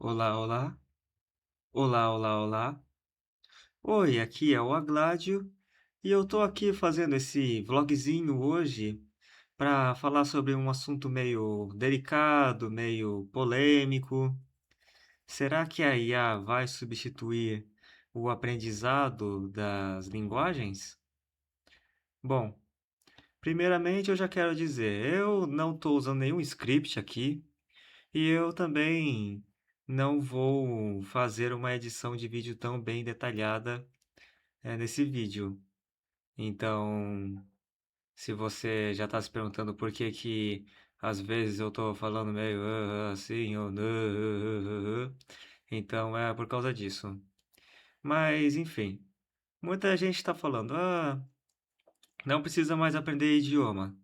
Olá, olá. Olá, olá, olá. Oi, aqui é o Agládio e eu tô aqui fazendo esse vlogzinho hoje para falar sobre um assunto meio delicado, meio polêmico. Será que a IA vai substituir o aprendizado das linguagens? Bom, primeiramente eu já quero dizer, eu não estou usando nenhum script aqui e eu também não vou fazer uma edição de vídeo tão bem detalhada nesse vídeo. Então, se você já está se perguntando por que que às vezes eu estou falando meio assim ou não, então é por causa disso. Mas, enfim, muita gente está falando, não precisa mais aprender idioma.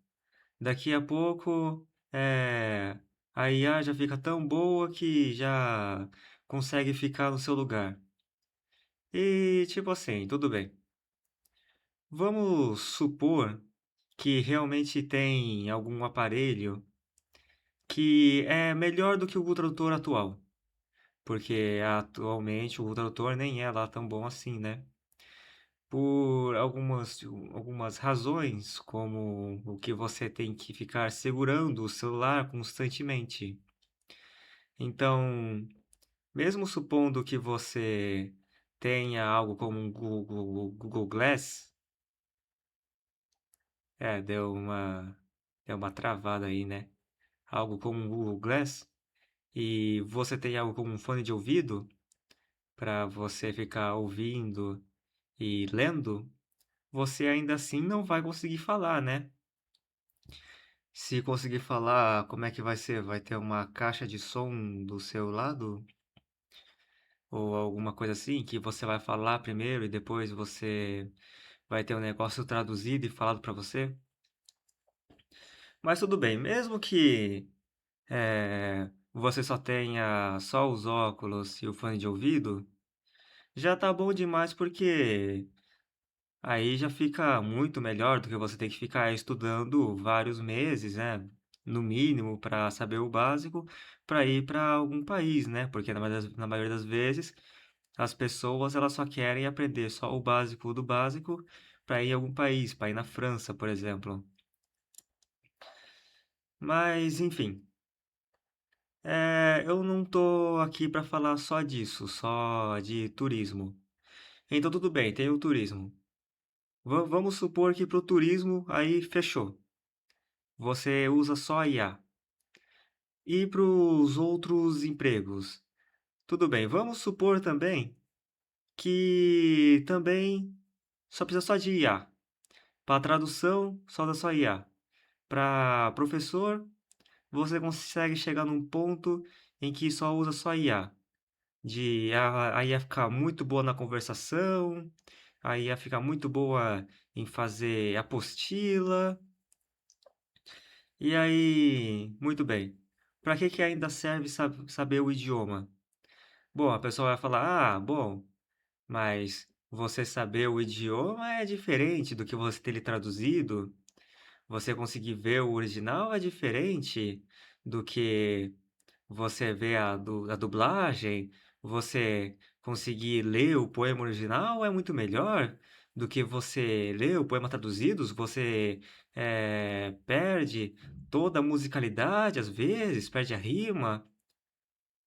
Daqui a pouco, a IA já fica tão boa que já consegue ficar no seu lugar. E, tipo assim, tudo bem. Vamos supor que realmente tem algum aparelho que é melhor do que o tradutor atual, porque atualmente o tradutor nem é lá tão bom assim, né? Por algumas razões, como o que você tem que ficar segurando o celular constantemente. Então, mesmo supondo que você tenha algo como um Google Glass, deu uma travada aí, né? Algo como um Google Glass, e você tem algo como um fone de ouvido para você ficar ouvindo e lendo, você ainda assim não vai conseguir falar, né? Se conseguir falar, como é que vai ser? Vai ter uma caixa de som do seu lado? Ou alguma coisa assim, que você vai falar primeiro e depois você vai ter um negócio traduzido e falado para você? Mas tudo bem, mesmo que você só tenha só os óculos e o fone de ouvido, já tá bom demais porque aí já fica muito melhor do que você ter que ficar estudando vários meses, né? No mínimo, para saber o básico, para ir para algum país, né? Porque na maioria das vezes as pessoas elas só querem aprender só o básico do básico para ir a algum país, para ir na França, por exemplo. Mas, enfim, eu não tô aqui para falar só disso, só de turismo. Então, tudo bem, tem o turismo. Vamos supor que para o turismo aí fechou. Você usa só a IA. E para os outros empregos? Tudo bem, vamos supor também que também só precisa só de IA. Para tradução, só da só IA. Para professor, você consegue chegar num ponto em que só usa só IA. A IA ficar muito boa na conversação, a IA ficar muito boa em fazer apostila. E aí, muito bem. Para que que ainda serve saber o idioma? Bom, a pessoa vai falar: bom, mas você saber o idioma é diferente do que você ter ele traduzido. Você conseguir ver o original é diferente do que você ver a dublagem. Você conseguir ler o poema original é muito melhor do que você ler o poema traduzido. Você perde toda a musicalidade às vezes, perde a rima.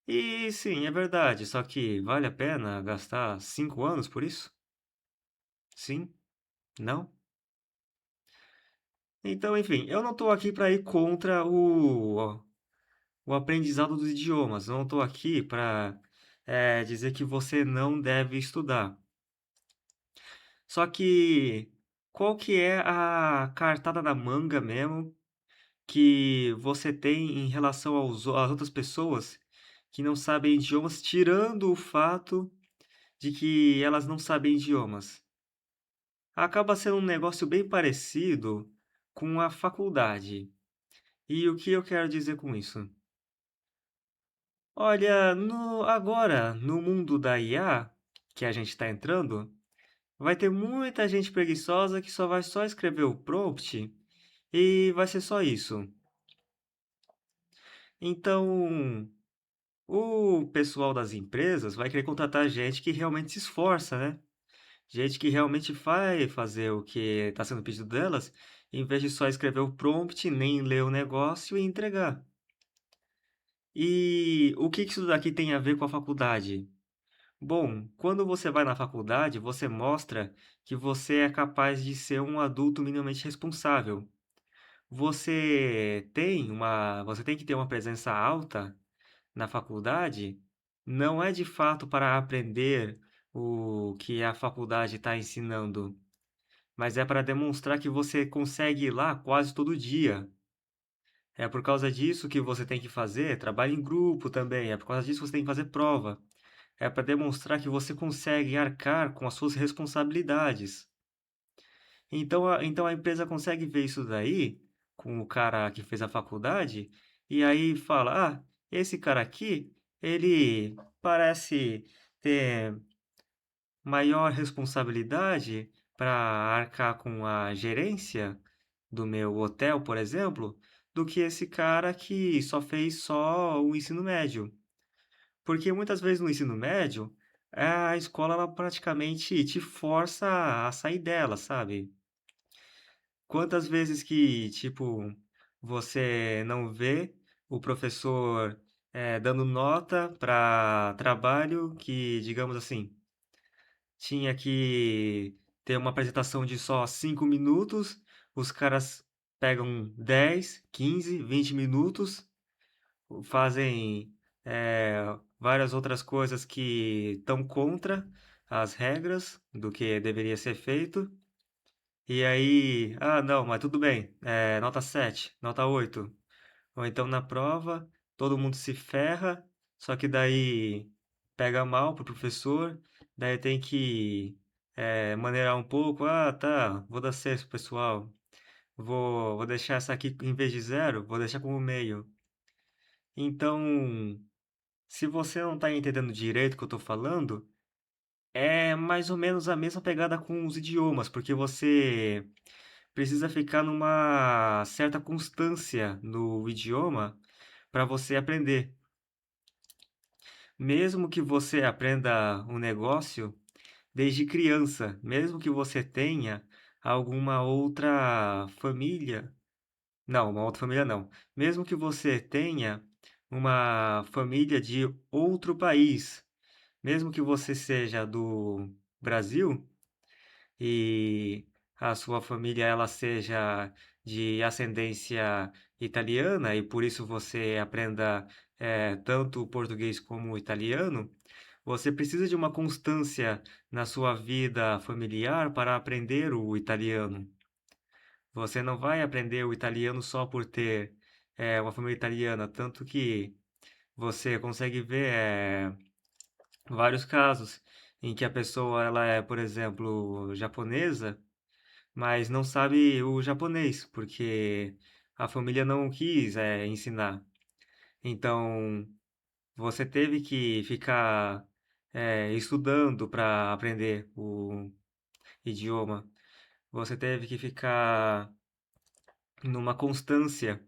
E sim, é verdade, só que vale a pena gastar 5 anos por isso? Sim? Não? Então, enfim, eu não estou aqui para ir contra o aprendizado dos idiomas. Eu não estou aqui para dizer que você não deve estudar. Só que qual que é a cartada na manga mesmo que você tem em relação às outras pessoas que não sabem idiomas, tirando o fato de que elas não sabem idiomas? Acaba sendo um negócio bem parecido com a faculdade. E o que eu quero dizer com isso? Olha, agora, no mundo da IA, que a gente está entrando, vai ter muita gente preguiçosa que só vai só escrever o prompt e vai ser só isso. Então, O pessoal das empresas vai querer contratar gente que realmente se esforça, né? Gente que realmente vai fazer o que está sendo pedido delas, em vez de só escrever o prompt, nem ler o negócio e entregar. E o que que isso daqui tem a ver com a faculdade? Bom, quando você vai na faculdade, você mostra que você é capaz de ser um adulto minimamente responsável. Você tem que ter uma presença alta na faculdade, não é de fato para aprender o que a faculdade está ensinando, mas é para demonstrar que você consegue ir lá quase todo dia. É por causa disso que você tem que fazer trabalho em grupo também, é por causa disso que você tem que fazer prova. É para demonstrar que você consegue arcar com as suas responsabilidades. Então a empresa consegue ver isso daí, com o cara que fez a faculdade, e aí fala: "Ah, esse cara aqui, ele parece ter maior responsabilidade para arcar com a gerência do meu hotel, por exemplo, do que esse cara que só fez só o ensino médio". Porque muitas vezes no ensino médio, a escola ela praticamente te força a sair dela, sabe? Quantas vezes que, tipo, você não vê o professor, dando nota para trabalho que, digamos assim, tinha que ter uma apresentação de só 5 minutos, os caras pegam 10, 15, 20 minutos, fazem, várias outras coisas que estão contra as regras do que deveria ser feito. E aí, ah, não, mas tudo bem, nota 7, nota 8. Ou então na prova, todo mundo se ferra, só que daí pega mal pro professor, daí tem que maneirar um pouco. Ah, tá, vou dar 6 pro pessoal. Vou deixar essa aqui em vez de zero, vou deixar como meio. Então, se você não tá entendendo direito o que eu tô falando, é mais ou menos a mesma pegada com os idiomas, porque você precisa ficar numa certa constância no idioma para você aprender. Mesmo que você aprenda um negócio desde criança, mesmo que você tenha alguma outra família, não, uma outra família não. Mesmo que você tenha uma família de outro país, mesmo que você seja do Brasil, e a sua família ela seja de ascendência italiana e por isso você aprenda tanto o português como o italiano, você precisa de uma constância na sua vida familiar para aprender o italiano. Você não vai aprender o italiano só por ter uma família italiana, tanto que você consegue ver vários casos em que a pessoa ela é, por exemplo, japonesa mas não sabe o japonês, porque a família não quis, ensinar. Então, você teve que ficar, estudando para aprender o idioma. Você teve que ficar numa constância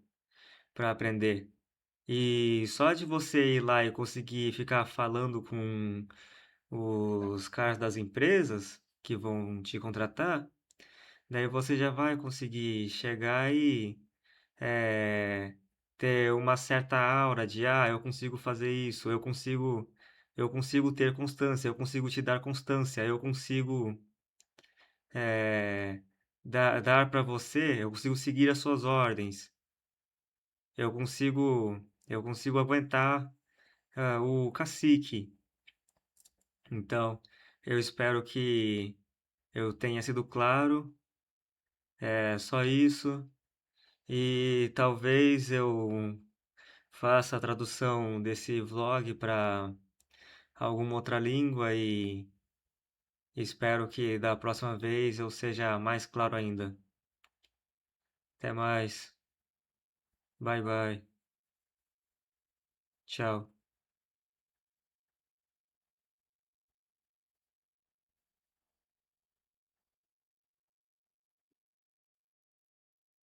para aprender. E só de você ir lá e conseguir ficar falando com os caras das empresas que vão te contratar, daí você já vai conseguir chegar e eh, ter uma certa aura de, ah, eu consigo fazer isso, eu consigo ter constância, eu consigo te dar constância, eu consigo dar para você, eu consigo seguir as suas ordens, eu consigo aguentar o cacique. Então, eu espero que eu tenha sido claro, é só isso. E talvez eu faça a tradução desse vlog para alguma outra língua e espero que da próxima vez eu seja mais claro ainda. Até mais. Bye bye. Tchau.